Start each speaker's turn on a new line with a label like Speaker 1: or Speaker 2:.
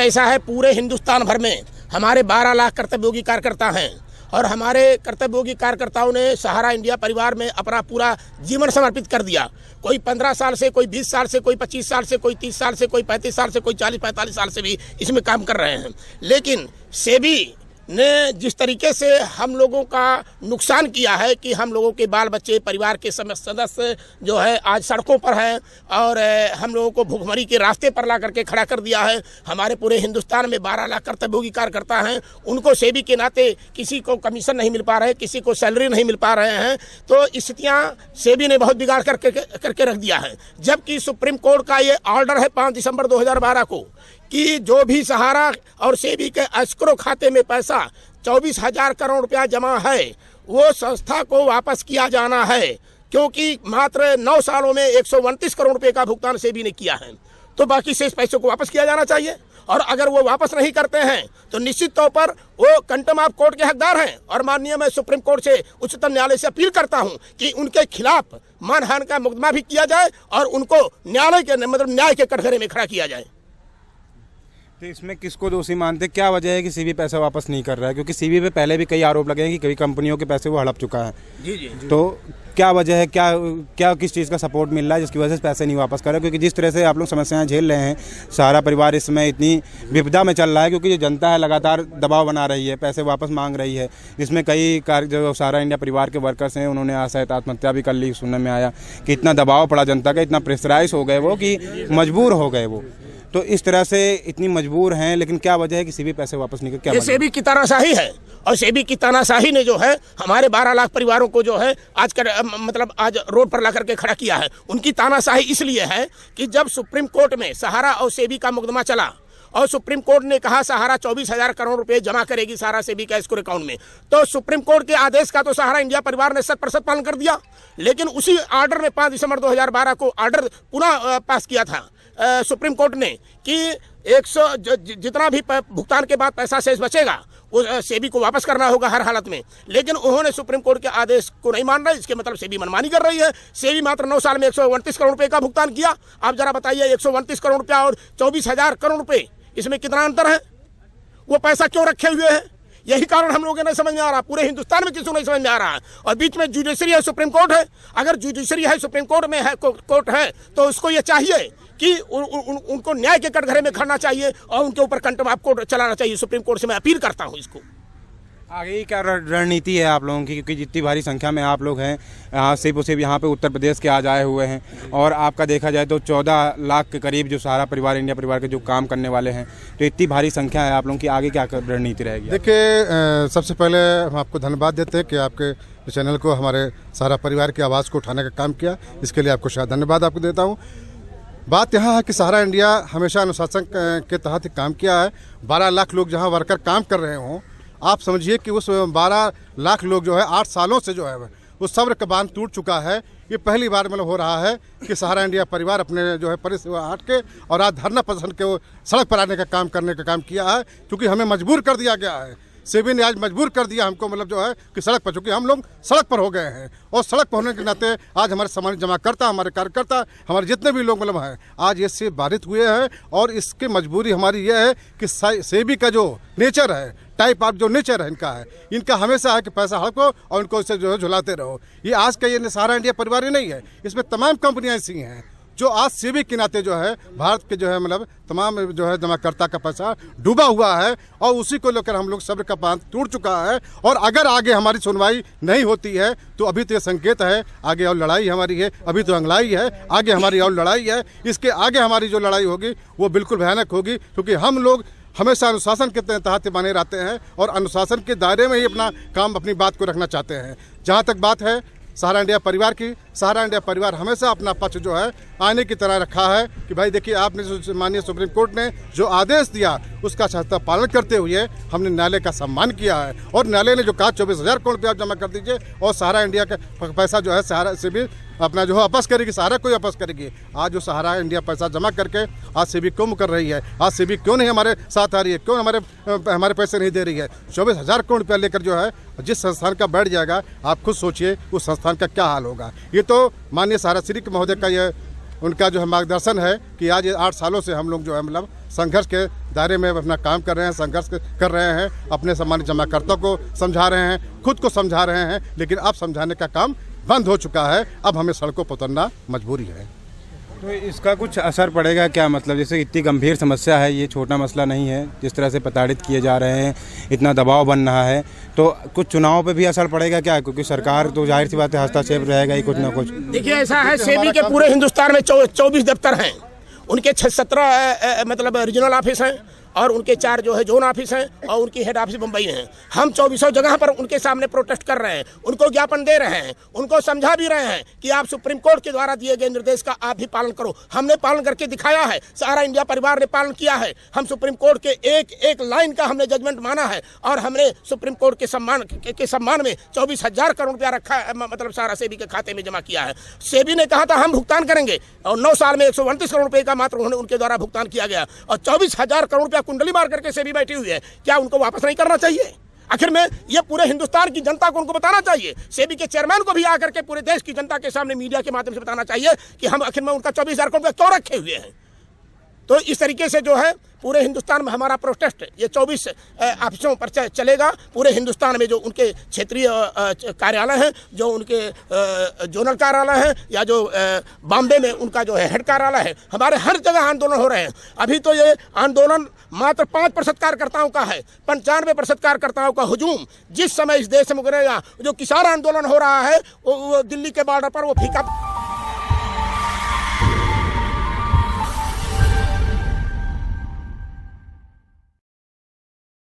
Speaker 1: ऐसा है, पूरे हिंदुस्तान भर में हमारे 12 लाख कर्तव्ययोगी कार्यकर्ता हैं और हमारे कर्तव्ययोगी कार्यकर्ताओं ने सहारा इंडिया परिवार में अपना पूरा जीवन समर्पित कर दिया। कोई 15 साल से, कोई 20 साल से, कोई 25 साल से, कोई 30 साल से, कोई 35 साल से, कोई 40-45 साल से भी इसमें काम कर रहे हैं। लेकिन सेबी ने जिस तरीके से हम लोगों का नुकसान किया है कि हम लोगों के बाल बच्चे, परिवार के सदस्य जो है आज सड़कों पर हैं और हम लोगों को भूखमरी के रास्ते पर ला करके खड़ा कर दिया है। हमारे पूरे हिंदुस्तान में 12 लाख कर्तव्ययोगी कार्यकर्ता हैं, उनको सेबी के नाते किसी को कमीशन नहीं मिल पा रहे, किसी को सैलरी नहीं मिल पा रहे हैं। तो स्थितियाँ सेबी ने बहुत बिगाड़ करके रख दिया है। जबकि सुप्रीम कोर्ट का ये ऑर्डर है 5 दिसंबर 2012 को कि जो भी सहारा और सेबी के एस्क्रो खाते में पैसा 24,000 करोड़ रुपया जमा है वो संस्था को वापस किया जाना है, क्योंकि मात्र 9 सालों में 129 करोड़ रुपए का भुगतान सेबी ने किया है। तो बाकी शेष पैसों को वापस किया जाना चाहिए और अगर वो वापस नहीं करते हैं तो निश्चित तौर पर वो कंटेम्प्ट ऑफ कोर्ट के हकदार हैं। और माननीय मैं सुप्रीम कोर्ट से, उच्चतम न्यायालय से अपील करता हूं कि उनके खिलाफ मानहानि का मुकदमा भी किया जाए और उनको न्यायालय के न्याय के कटघरे में खड़ा किया जाए।
Speaker 2: तो इसमें किसको दोषी मानते, क्या वजह है कि सीबी पैसा वापस नहीं कर रहा है? क्योंकि सीबी पे पहले भी कई आरोप लगे हैं कि कई कंपनियों के पैसे वो हड़प चुका है। जी। तो क्या वजह है, क्या किस चीज़ का सपोर्ट मिल रहा है जिसकी वजह से पैसे नहीं वापस कर रहे? क्योंकि जिस तरह से आप लोग समस्याएं झेल रहे हैं, सहारा परिवार इस समय इतनी विपदा में चल रहा है क्योंकि जो जनता है लगातार दबाव बना रही है, पैसे वापस मांग रही है। जिसमें कई जो सहारा इंडिया परिवार के वर्कर्स हैं उन्होंने आशायद आत्महत्या भी कर ली। सुनने में आया कि इतना दबाव पड़ा जनता का, इतना प्रेशराइज हो गए वो कि मजबूर हो गए वो। तो इस तरह से इतनी मजबूर हैं, लेकिन क्या वजह है कि सेबी पैसे वापस नहीं कर? क्या
Speaker 1: ये सेबी की तानाशाही है और सेबी की तानाशाही ने जो है हमारे 12 लाख परिवारों को जो है आज रोड पर ला करके खड़ा किया है। उनकी तानाशाही इसलिए है कि जब सुप्रीम कोर्ट में सहारा और सेबी का मुकदमा चला और सुप्रीम कोर्ट ने कहा सहारा 24,000 करोड़ रुपए जमा करेगी सहारा सेबी का एस्क्रो अकाउंट में, तो सुप्रीम कोर्ट के आदेश का तो सहारा इंडिया परिवार ने 100% पालन कर दिया। लेकिन उसी ऑर्डर में 5 दिसंबर 2012 को ऑर्डर पुनः पास किया था सुप्रीम कोर्ट ने कि 100 जितना भी भुगतान के बाद पैसा शेष बचेगा वो सेबी को वापस करना होगा हर हालत में। लेकिन उन्होंने सुप्रीम कोर्ट के आदेश को नहीं मान रहा। इसके मतलब सेबी मनमानी कर रही है। सेबी मात्र 9 साल में 129 करोड़ रुपए का भुगतान किया। आप जरा बताइए 129 करोड़ रुपया और 24,000 करोड़ रुपए, इसमें कितना अंतर है? वो पैसा क्यों रखे हुए हैं? यही कारण हम लोगों ने समझ में आ रहा, पूरे हिंदुस्तान में किसी को नहीं समझ में आ रहा है। और बीच में जुडिशरी है, सुप्रीम कोर्ट है। अगर जुडिशरी है, सुप्रीम कोर्ट में है, कोर्ट है, तो उसको ये चाहिए कि उनको न्याय के कटघरे में खड़ना चाहिए और उनके ऊपर कंटेम्प्ट ऑफ कोर्ट चलाना चाहिए। सुप्रीम कोर्ट से मैं अपील करता हूँ इसको।
Speaker 2: आगे क्या रणनीति है आप लोगों की? क्योंकि जितनी भारी संख्या में आप लोग हैं, यहाँ सिर्फ यहाँ पे उत्तर प्रदेश के आज आए हुए हैं और आपका देखा जाए तो 14 लाख के करीब जो सहारा परिवार इंडिया परिवार के जो काम करने वाले हैं, तो इतनी भारी संख्या है आप लोगों की, आगे क्या रणनीति रहेगी?
Speaker 3: देखिए, सबसे पहले हम आपको धन्यवाद देते हैं कि आपके चैनल को, हमारे सहारा परिवार की आवाज़ को उठाने का काम किया। इसके लिए आपको शायद धन्यवाद आपको देता हूँ। बात यहाँ है कि सहारा इंडिया हमेशा अनुशासन के तहत काम किया है। 12 लाख लोग जहाँ वर्कर काम कर रहे हों, आप समझिए कि उस 12 लाख लोग जो है 8 सालों से जो है वो सब्र का बांध टूट चुका है। ये पहली बार हो रहा है कि सहारा इंडिया परिवार अपने जो है परिसेवा हट के और आज धरना प्रदर्शन के वो सड़क पर आने का काम करने का काम किया है, क्योंकि हमें मजबूर कर दिया गया है। सेबी ने आज मजबूर कर दिया हमको, जो है कि सड़क पर, चूँकि हम लोग सड़क पर हो गए हैं और सड़क पर होने के नाते आज हमारे सामान्य जमाकर्ता, हमारे कार्यकर्ता, हमारे जितने भी लोग हैं आज ये से बाधित हुए हैं। और इसकी मजबूरी हमारी ये है कि सेबी का जो नेचर है, टाइप ऑफ जो नेचर है इनका हमेशा है कि पैसा हड़पो और इनको इससे जो है झुलाते रहो। ये आज का ये सहारा इंडिया परिवार ही नहीं है, इसमें तमाम कंपनियाँ ऐसी हैं जो आज सेबी के नाते जो है भारत के जो है तमाम जो है जमाकर्ता का पैसा डूबा हुआ है और उसी को लेकर हम लोग सब्र का बांध टूट चुका है। और अगर आगे हमारी सुनवाई नहीं होती है तो अभी तो ये संकेत है आगे और लड़ाई हमारी है, अभी तो अंगड़ाई है, आगे हमारी और लड़ाई है। इसके आगे हमारी जो लड़ाई होगी वो बिल्कुल भयानक होगी, क्योंकि हम लोग हमेशा अनुशासन के तहत बने रहते हैं और अनुशासन के दायरे में ही अपना काम, अपनी बात को रखना चाहते हैं। जहाँ तक बात है सहारा इंडिया परिवार की, सहारा इंडिया परिवार हमेशा अपना पक्ष जो है आने की तरह रखा है कि भाई देखिए, आपने माननीय सुप्रीम कोर्ट ने जो आदेश दिया उसका सख्त पालन करते हुए हमने न्यायालय का सम्मान किया है। और न्यायालय ने जो कहा 24,000 करोड़ रुपया जमा कर दीजिए और सहारा इंडिया का पैसा जो है सहारा से भी अपना जो है वापस करेगी, सहारा को वापस करेगी। आज जो सहारा इंडिया पैसा जमा करके आज सेबी क्यों कर रही है, आज सेबी क्यों नहीं हमारे साथ आ रही है, क्यों हमारे पैसे नहीं दे रही है? 24,000 करोड़ रुपया लेकर जो है जिस संस्थान का बैठ जाएगा, आप खुद सोचिए उस संस्थान का क्या हाल होगा। ये तो माननीय सहारा श्री महोदय का ये उनका जो है मार्गदर्शन है कि आज ये 8 सालों से हम लोग जो है मतलब संघर्ष के दायरे में अपना काम कर रहे हैं, संघर्ष कर रहे हैं, अपने सम्मानित जमाकर्ताओं को समझा रहे हैं, खुद को समझा रहे हैं, लेकिन अब समझाने का काम बंद हो चुका है। अब हमें सड़कों पर उतरना मजबूरी है।
Speaker 2: तो इसका कुछ असर पड़ेगा क्या? मतलब जैसे इतनी गंभीर समस्या है, ये छोटा मसला नहीं है, जिस तरह से प्रताड़ित किए जा रहे हैं, इतना दबाव बन रहा है, तो कुछ चुनाव पे भी असर पड़ेगा क्या? क्योंकि सरकार तो जाहिर सी बात है हस्तक्षेप रहेगा ही कुछ ना कुछ।
Speaker 1: देखिए ऐसा है, सेबी के पूरे हिंदुस्तान में 24 दफ्तर हैं, उनके 17 मतलब रीजनल ऑफिस हैं और उनके 4 जो है जोन ऑफिस हैं और उनकी हेड ऑफिस मुंबई है। हम 24 जगह पर उनके सामने प्रोटेस्ट कर रहे हैं, उनको ज्ञापन दे रहे हैं, उनको समझा भी रहे हैं कि आप सुप्रीम कोर्ट के द्वारा दिए गए निर्देश का आप भी पालन करो। हमने पालन करके दिखाया है, सहारा इंडिया परिवार ने पालन किया है। हम सुप्रीम कोर्ट के एक लाइन का हमने जजमेंट माना है और हमने सुप्रीम कोर्ट के सम्मान में 24,000 करोड़ रुपया रखा है, मतलब सहारा सेबी के खाते में जमा किया है। सेबी ने कहा था हम भुगतान करेंगे और 9 साल में 129 करोड़ रुपये का मात्र उनके द्वारा भुगतान किया गया और 24,000 करोड़ रुपया कुंडली मार करके सेबी बैठी हुई है। क्या उनको वापस नहीं करना चाहिए? आखिर में ये पूरे हिंदुस्तान की जनता को उनको बताना चाहिए, सेबी के चेयरमैन को भी आकर के पूरे देश की जनता के सामने मीडिया के माध्यम से बताना चाहिए कि हम आखिर में उनका 24,000 करोड़ रुपया क्यों रखे हुए हैं। तो इस तरीके से जो है पूरे हिंदुस्तान में हमारा प्रोटेस्ट ये 24 ऑफिसों पर चलेगा। पूरे हिंदुस्तान में जो उनके क्षेत्रीय कार्यालय हैं, जो उनके जोनल कार्यालय हैं या जो बॉम्बे में उनका जो है हेड कार्यालय है, हमारे हर जगह आंदोलन हो रहे हैं। अभी तो ये आंदोलन मात्र 5% कार्यकर्ताओं का है, 95% कार्यकर्ताओं का हुजूम जिस समय इस देश में उगरेगा। जो किसान आंदोलन हो रहा है वो दिल्ली के बॉर्डर पर वो फीका